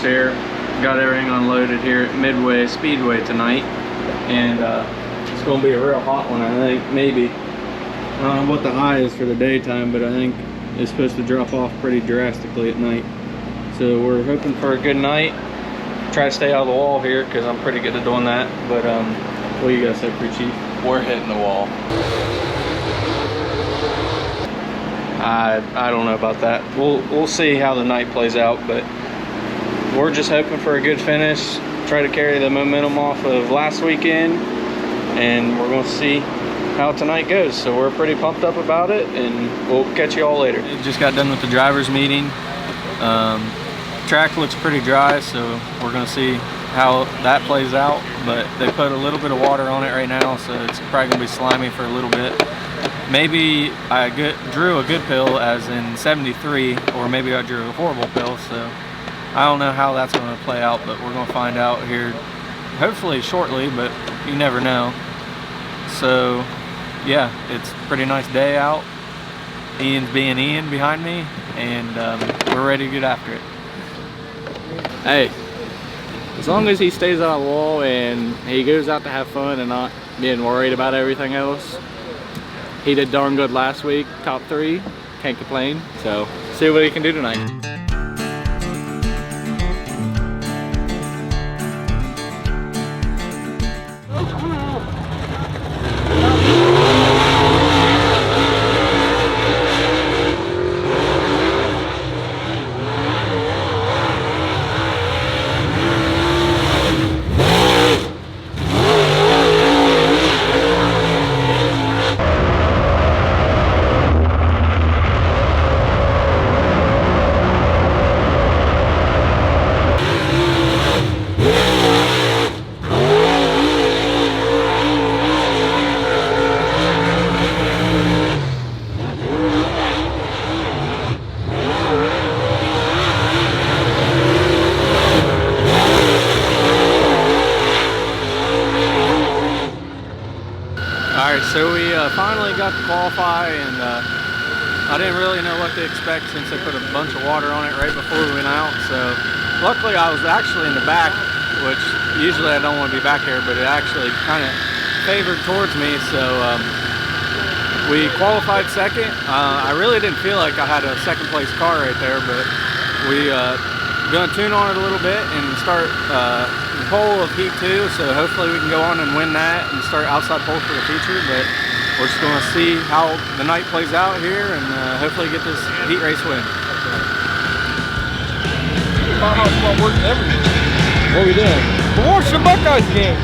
here. Got everything unloaded here at Midway Speedway tonight, and it's going to be a real hot one, I think. Maybe. I don't know what the high is for the daytime, but I think it's supposed to drop off pretty drastically at night. So we're hoping for a good night. Try to stay out of the wall here because I'm pretty good at doing that. But what do you guys say, crew chief? We're hitting the wall. I don't know about that. We'll see how the night plays out, but we're just hoping for a good finish. Try to carry the momentum off of last weekend, and we're going to see how tonight goes. So we're pretty pumped up about it, and we'll catch you all later. Just got done with the drivers meeting. Track looks pretty dry, so we're going to see how that plays out, but they put a little bit of water on it right now, so it's probably going to be slimy for a little bit. Maybe I drew a good pill, as in 73, or maybe I drew a horrible pill, so I don't know how that's going to play out, but we're going to find out here hopefully shortly, but you never know. So yeah, it's a pretty nice day out. Ian's being Ian behind me, and we're ready to get after it. Hey, as long as he stays out of the wall and he goes out to have fun and not being worried about everything else, he did darn good last week, top 3, can't complain. So see what he can do tonight. Alright, so we finally got to qualify, and I didn't really know what to expect since they put a bunch of water on it right before we went out. So luckily I was actually in the back, which usually I don't want to be back here, but it actually kind of favored towards me. So we qualified second. I really didn't feel like I had a second place car right there, but we gonna tune on it a little bit and start the pole of heat 2, so hopefully we can go on and win that and start outside pole for the feature. But we're just going to see how the night plays out here, and hopefully get this heat race win. What are we doing? We're watching the Buckeyes game.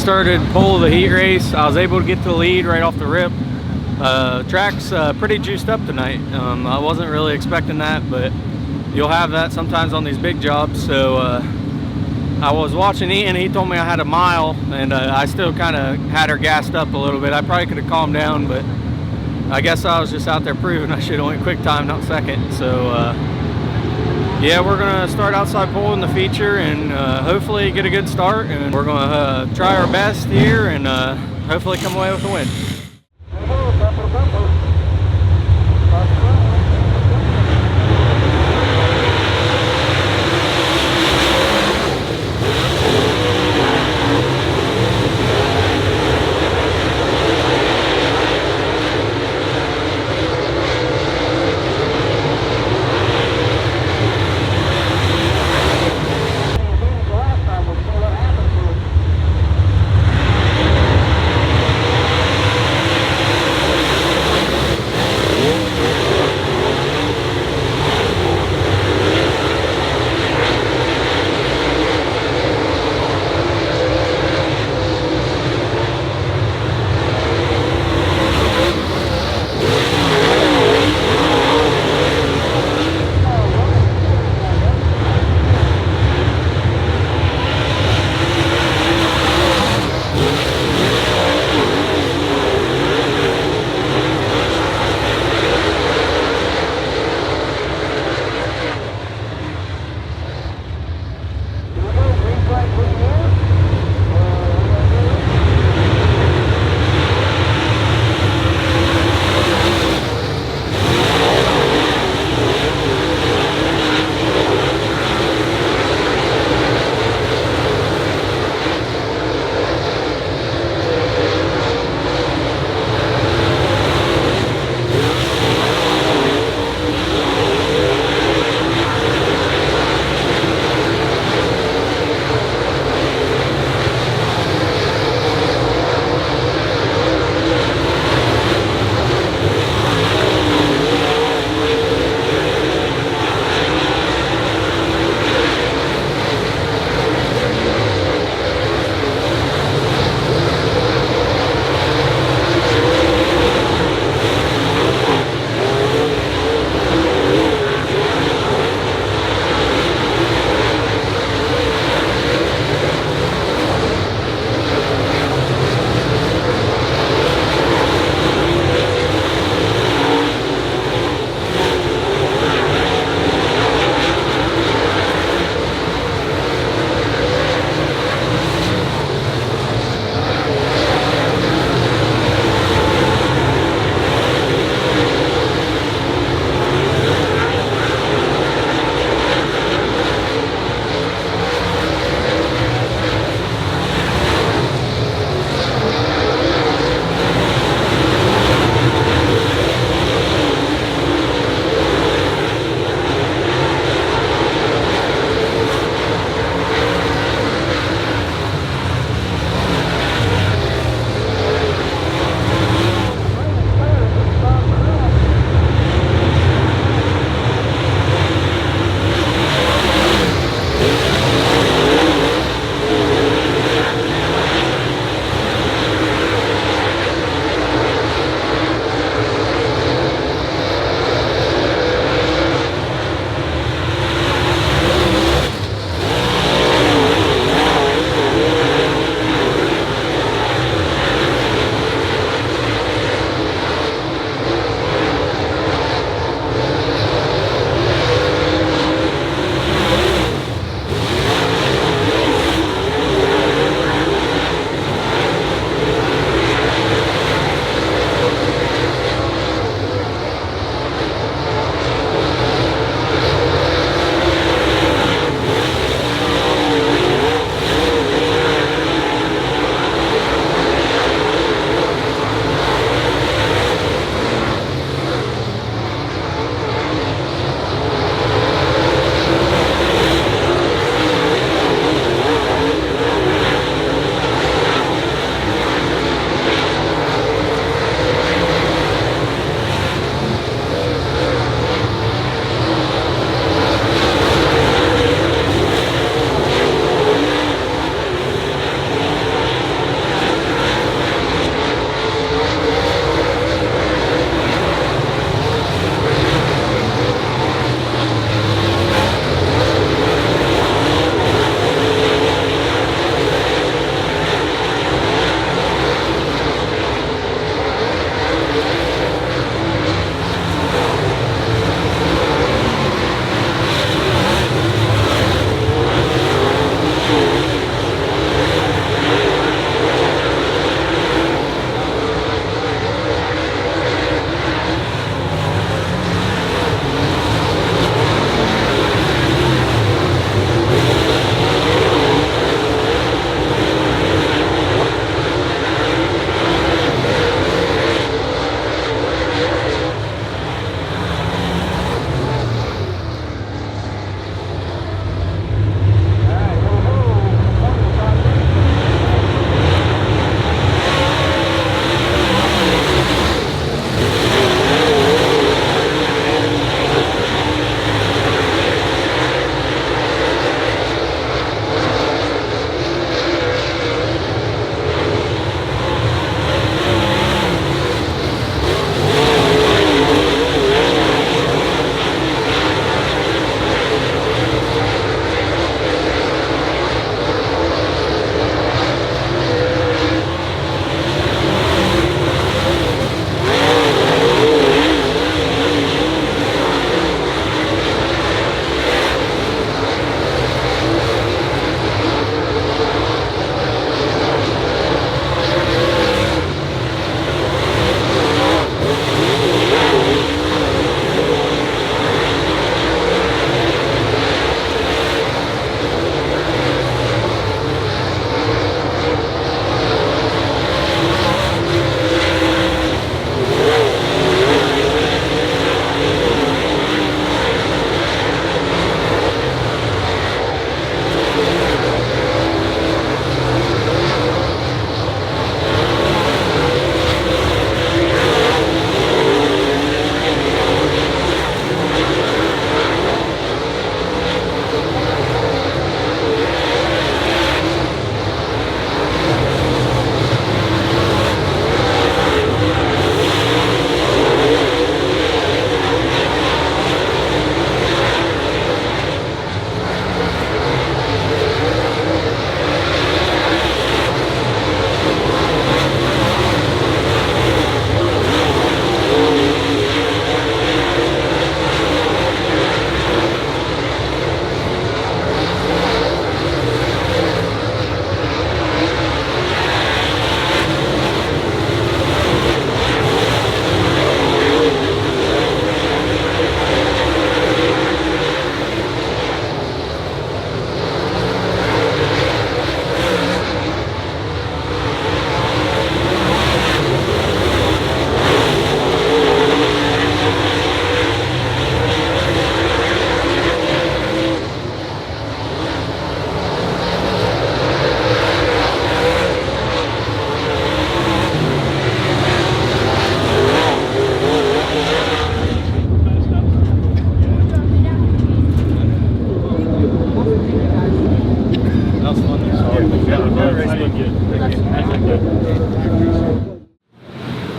started pole the heat race. I was able to get to the lead right off the rip. Track's pretty juiced up tonight. I wasn't really expecting that, but you'll have that sometimes on these big jobs. So I was watching Ian. He told me I had a mile, and I still kind of had her gassed up a little bit. I probably could have calmed down, but I guess I was just out there proving I should have went quick time, not second. So yeah, we're gonna start outside pole in the feature and hopefully get a good start, and we're gonna try our best here and hopefully come away with a win.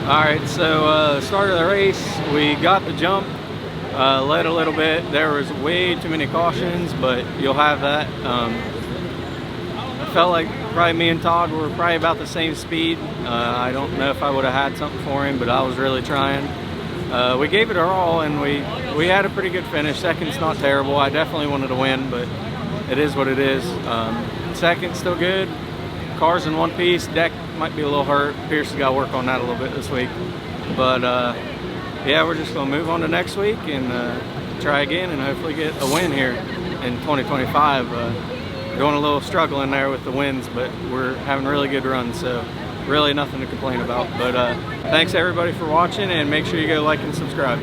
Alright, so start of the race, we got the jump, led a little bit. There was way too many cautions, but you'll have that. I felt like probably me and Todd were probably about the same speed. I don't know if I would have had something for him, but I was really trying. We gave it our all, and we had a pretty good finish. Second's not terrible. I definitely wanted to win, but it is what it is. Second's still good. Car's in one piece. Deck might be a little hurt. Pierce has got to work on that a little bit this week. But yeah, we're just going to move on to next week and try again and hopefully get a win here in 2025. Going a little struggling there with the wins, but we're having really good runs, so really nothing to complain about. But thanks everybody for watching, and make sure you go like and subscribe.